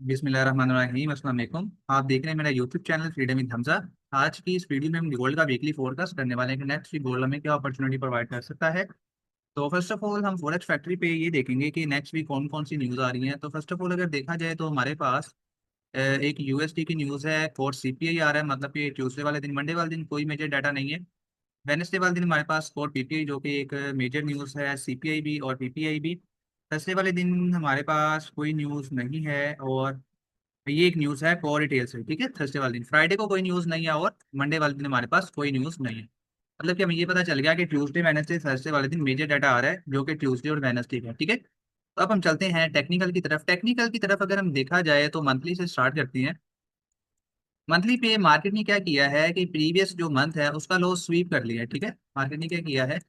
बिस्मिल्लाहिर्रहमानिर्रहीम, अस्सलाम वालेकुम। आप देख रहे हैं मेरा YouTube channel freedom with Hamza. आज की इस वीडियो में हम गोल्ड का वीकली फोरकास्ट करने वाले हैं कि नेक्स्ट वीक गोल्ड हमें क्या अपॉर्चुनिटी प्रोवाइड कर सकता है। तो फर्स्ट ऑफ ऑल हम फॉरेक्स फैक्ट्री पे ये देखेंगे कि नेक्स्ट वीक कौन कौन सी न्यूज़ आ रही हैं। तो फर्स्ट ऑफ ऑल अगर देखा जाए तो हमारे पास एक यूएसडी की न्यूज़ है और सीपीआई आ रहा है, मतलब कि ट्यूसडे वाले दिन, मंडे वाले दिन कोई मेजर डाटा नहीं है। वेनेसडे वाले दिन हमारे पास कोर पीपीआई जो कि एक मेजर न्यूज़ है, सीपीआई भी और पीपीआई भी। थर्सडे वाले दिन हमारे पास कोई न्यूज़ नहीं है और ये एक न्यूज़ है कोर रिटेल से, ठीक है। थर्सडे वाले दिन, फ्राइडे को कोई न्यूज़ नहीं है और मंडे वाले दिन हमारे पास कोई न्यूज़ नहीं है। मतलब कि हमें ये पता चल गया कि ट्यूसडे वेडनेसडे थर्सडे वाले दिन मेजर डाटा आ रहा है जो कि ट्यूसडे और वेडनेसडे का, ठीक है। तो अब हम चलते हैं टेक्निकल की तरफ। टेक्निकल की तरफ अगर हम देखा जाए तो मंथली से स्टार्ट करते हैं। मंथली पे मार्केट ने क्या किया है कि प्रीवियस जो मंथ है उसका लो स्वीप कर लिया है, ठीक है। मार्केट ने क्या किया है,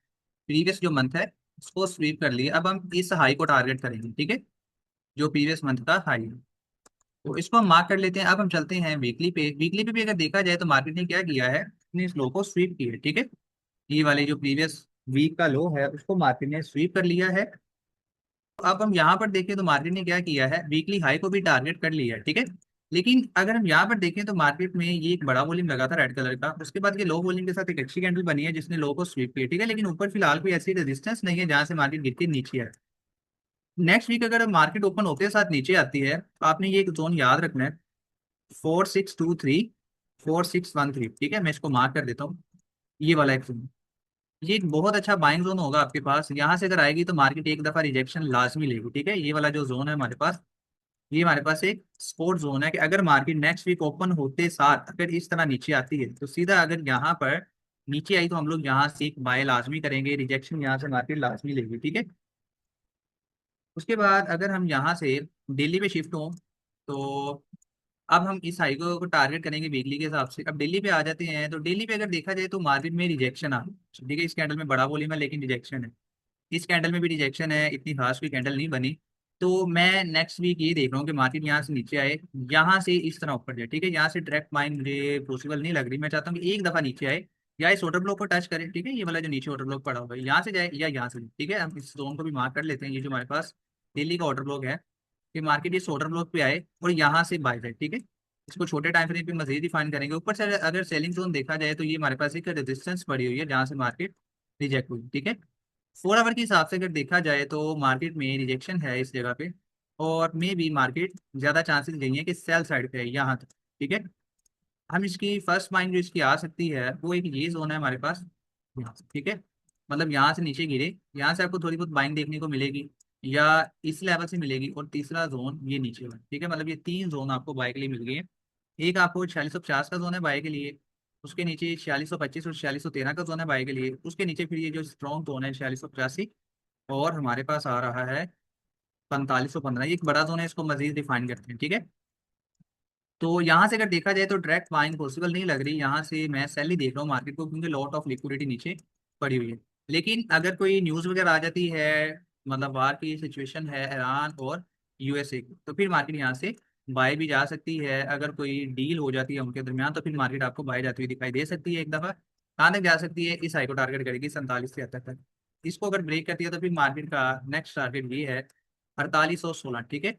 प्रीवियस जो मंथ है उसको स्वीप कर लिया। अब हम इस हाई को टारगेट करेंगे, ठीक है, जो प्रीवियस मंथ का हाई है। तो इसको हम मार्क कर लेते हैं। अब हम चलते हैं वीकली पे। वीकली पे भी अगर देखा जाए तो मार्केट ने क्या किया है, अपने इस लो को स्वीप किया है, ठीक है। ये वाले जो प्रीवियस वीक का लो है उसको मार्केट ने स्वीप कर लिया है। तो अब हम यहाँ पर देखें तो मार्केट ने क्या किया है, वीकली हाई को भी टारगेट कर लिया है, ठीक है। लेकिन अगर हम यहाँ पर देखें तो मार्केट में ये एक बड़ा वॉल्यूम लगा था रेड कलर का, उसके बाद ये लो वॉल्यूम के साथ एक अच्छी कैंडल बनी है जिसने लो को स्वीप किया, ठीक है। लेकिन ऊपर फिलहाल कोई ऐसी रेजिस्टेंस नहीं है जहां से मार्केट गिर के नीचे है। नेक्स्ट वीक अगर मार्केट ओपन होते साथ नीचे आती है तो आपने ये एक जोन याद रखना है, 4623, 4613, ठीक है। मैं इसको मार्क कर देता हूँ। ये वाला एक जोन, ये एक बहुत अच्छा बाइंग जोन होगा आपके पास। यहाँ से अगर आएगी तो मार्केट एक दफा रिजेक्शन लाजमी लेगी, ठीक है। ये वाला जो जोन है हमारे पास, ये हमारे पास एक सपोर्ट जोन है कि अगर मार्केट नेक्स्ट वीक ओपन होते साथ अगर इस तरह नीचे आती है तो सीधा अगर यहाँ पर नीचे आई तो हम लोग यहाँ से एक बाय लाजमी करेंगे, रिजेक्शन यहाँ से मार्केट लाजमी लेगी, ठीक है। उसके बाद अगर हम यहाँ से दिल्ली पे शिफ्ट हों तो अब हम इस हाई को टारगेट करेंगे वीकली के हिसाब से। अब दिल्ली पे आ जाते हैं तो दिल्ली पे अगर देखा जाए तो मार्केट में रिजेक्शन आ, ठीक है। इस कैंडल में बड़ा वॉल्यूम है लेकिन रिजेक्शन है, इस कैंडल में भी रिजेक्शन है, इतनी खास कोई कैंडल नहीं बनी। तो मैं नेक्स्ट वीक ये देख रहा हूँ कि मार्केट यहाँ से नीचे आए, यहाँ से इस तरह ऊपर जाए, ठीक है। यहाँ से डायरेक्ट बाइंग मुझे पॉसिबल नहीं लग रही। मैं चाहता हूँ कि एक दफा नीचे आए या इस ऑर्डर ब्लॉक को टच करे, ठीक है। ये वाला जो नीचे ऑर्डर ब्लॉक पड़ा होगा यहाँ से जाए या यहाँ से जाए, ठीक है। हम इस जोन को भी मार्क कर लेते हैं। ये जो हमारे पास दिल्ली का ऑर्डर ब्लॉक है कि मार्केट इस ऑर्डर ब्लॉक पे आए और यहाँ से बाय जाए, ठीक है। इसको छोटे टाइम फ्रेम पे मजीद डिफाइन करेंगे। ऊपर से अगर सेलिंग जोन देखा जाए तो ये हमारे पास एक रेजिस्टेंस पड़ी हुई है जहाँ से मार्केट रिजेक्ट हुई, ठीक है। 4 आवर के हिसाब से अगर देखा जाए तो मार्केट में रिजेक्शन है इस जगह पे और मे भी मार्केट ज्यादा चांसेस यही है कि सेल साइड पे है यहाँ तक, ठीक है। हम इसकी फर्स्ट बाइंग जो इसकी आ सकती है वो एक ये जोन है हमारे पास, यहाँ से, ठीक है। मतलब यहाँ से नीचे गिरे, यहाँ से आपको थोड़ी बहुत बाइंग देखने को मिलेगी या इस लेवल से मिलेगी, और तीसरा जोन ये नीचे वाला, ठीक है। मतलब ये तीन जोन आपको बाय के लिए मिल गई है। एक आपको 4650 का जोन है बाय के लिए, उसके नीचे 4625 और 4613 का जोन है बाय के लिए, उसके नीचे फिर ये जो स्ट्रॉन्ग जोन है 4685, और हमारे पास आ रहा है 4515। ये एक बड़ा जोन है, इसको मजीद डिफाइन करते हैं, ठीक है। तो यहाँ से अगर देखा जाए तो डायरेक्ट बाइंग पॉसिबल नहीं लग रही। यहाँ से मैं सेल ही देख रहा हूँ मार्केट को क्योंकि लॉट ऑफ लिक्विडिटी नीचे पड़ी हुई है। लेकिन अगर कोई न्यूज़ वगैरह आ जाती है, मतलब वार की सिचुएशन है ईरान और यूएसए की, तो फिर मार्केट यहाँ से बाय भी जा सकती है। अगर कोई डील हो जाती है उनके दरमियान तो फिर मार्केट आपको बाय जाती हुई दिखाई दे सकती है एक दफ़ा। कहाँ तक जा सकती है, इस हाई को टारगेट करेगी 47 से 78 तक। इसको अगर ब्रेक करती है तो फिर मार्केट का नेक्स्ट टारगेट ये है 4816, ठीक है।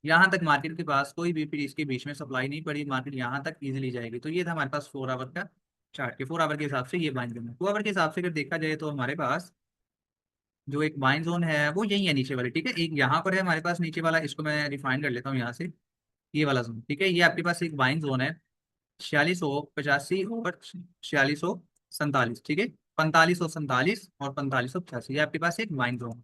यहाँ तक मार्केट के पास कोई भी फिर इसके बीच में सप्लाई नहीं पड़ी, मार्केट यहाँ तक इजीली जाएगी। तो ये था हमारे पास 4 आवर का चार्ट के। 4 आवर के हिसाब से ये बाइंग जोन है। 2 आवर के हिसाब से अगर देखा जाए तो हमारे पास जो एक बाइंग जोन है वो यही है नीचे वाले, ठीक है। एक यहाँ पर है हमारे पास नीचे वाला, इसको मैं रिफाइन कर लेता हूँ यहाँ से। ये वाला जोन, ठीक है, ये आपके पास एक बाइंग जोन है 4685 और 4647, ठीक है। 4547 और 4585, ये आपके पास एक बाइंग जोन।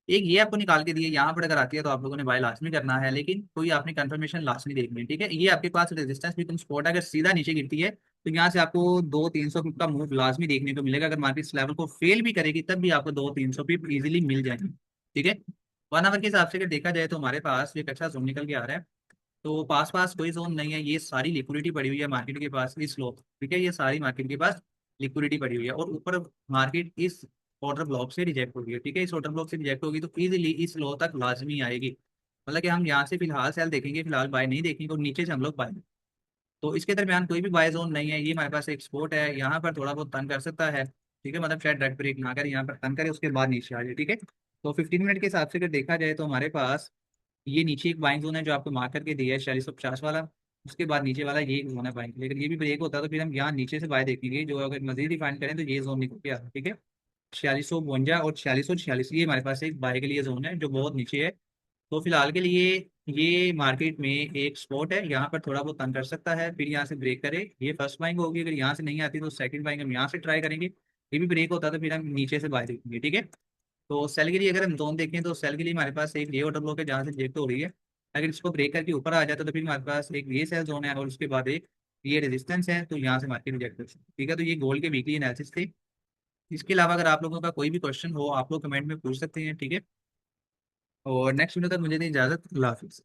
एक ये आपको निकाल के दिए, यहाँ पर अगर आती है तो आप लोगों ने बाय लाजमी करना है, लेकिन कोई आपने कंफर्मेशन लाजमी देखनी है, ठीक है। ये आपके पास रेजिस्टेंस भी तुम स्पॉट अगर सीधा नीचे गिरती है तो यहाँ से आपको 200-300 पिप का मूव लाजमी देखने को मिलेगा। अगर मार्केट इस लेवल को फेल भी करेगी तब भी आपको 200-300 पिप इजीली मिल जाएंगे, ठीक है। 1 आवर के हिसाब से अगर देखा जाए तो हमारे पास एक अच्छा जोन निकल के आ रहा है। तो पास पास कोई जोन नहीं है, ये सारी लिक्विडिटी पड़ी हुई है मार्केट के पास इस लो, ठीक है। ये सारी मार्केट के पास लिक्विडिटी पड़ी हुई है और ऊपर मार्केट इस ऑर्डर ब्लॉक से रिजेक्ट होगी, ठीक है। इस ऑर्डर ब्लॉक से रिजेक्ट होगी तो इजीली इस लो तक लाजमी आएगी। मतलब कि हम यहाँ से फिलहाल सेल देखेंगे, फिलहाल बाय नहीं देखेंगे, और नीचे से हम लोग बाय। तो इसके दरमियान कोई भी बाय जोन नहीं है। ये हमारे पास एक स्पोर्ट है, यहाँ पर थोड़ा बहुत तंग कर सकता है, ठीक है। मतलब शायद डायरेक्ट ब्रेक ना करे, यहाँ पर तंग करे उसके बाद नीचे आ जाए, ठीक है। तो 15 मिनट के हिसाब से अगर देखा जाए तो हमारे पास ये नीचे एक बाइंग जोन है जो आपको मार्क करके दिया है 4650 वाला। उसके बाद नीचे वाला ये जोन है बाइंग, लेकिन ये भी ब्रेक होता है तो फिर हम यहाँ नीचे से बाय देखेंगे, जो अगर मजीद डिफाइन करें तो ये जोन निकल के आता है। ठीक है, 4652 और 4646 ये हमारे पास एक बाय के लिए जोन है जो बहुत नीचे है। तो फिलहाल के लिए ये मार्केट में एक स्पॉट है, यहाँ पर थोड़ा बहुत तंग कर सकता है, फिर यहाँ से ब्रेक करे, ये फर्स्ट बाइंग होगी। अगर यहाँ से नहीं आती तो सेकंड बाइंग हम यहाँ से ट्राई करेंगे। ये भी ब्रेक होता है तो फिर हम नीचे से बाय देखेंगे। ठीक है, तो सेल के लिए अगर हम जोन देखें तो सेल के लिए हमारे पास एक ये ऑर्डर ब्लॉक है जहाँ से ब्रेक तो हो रही है। अगर इसको ब्रेक करके ऊपर आ जाता है तो फिर हमारे पास एक ये सेल जोन है और उसके बाद एक ये रेजिस्टेंस है, तो यहाँ से मार्केट रिजेक्ट कर सकते हैं। ठीक है, तो ये गोल्ड के वीकली एनालिसिस थे। इसके अलावा अगर आप लोगों का कोई भी क्वेश्चन हो आप लोग कमेंट में पूछ सकते हैं। ठीक है, और नेक्स्ट वीडियो तक मुझे दें इजाजत। अल्लाह हाफिज़।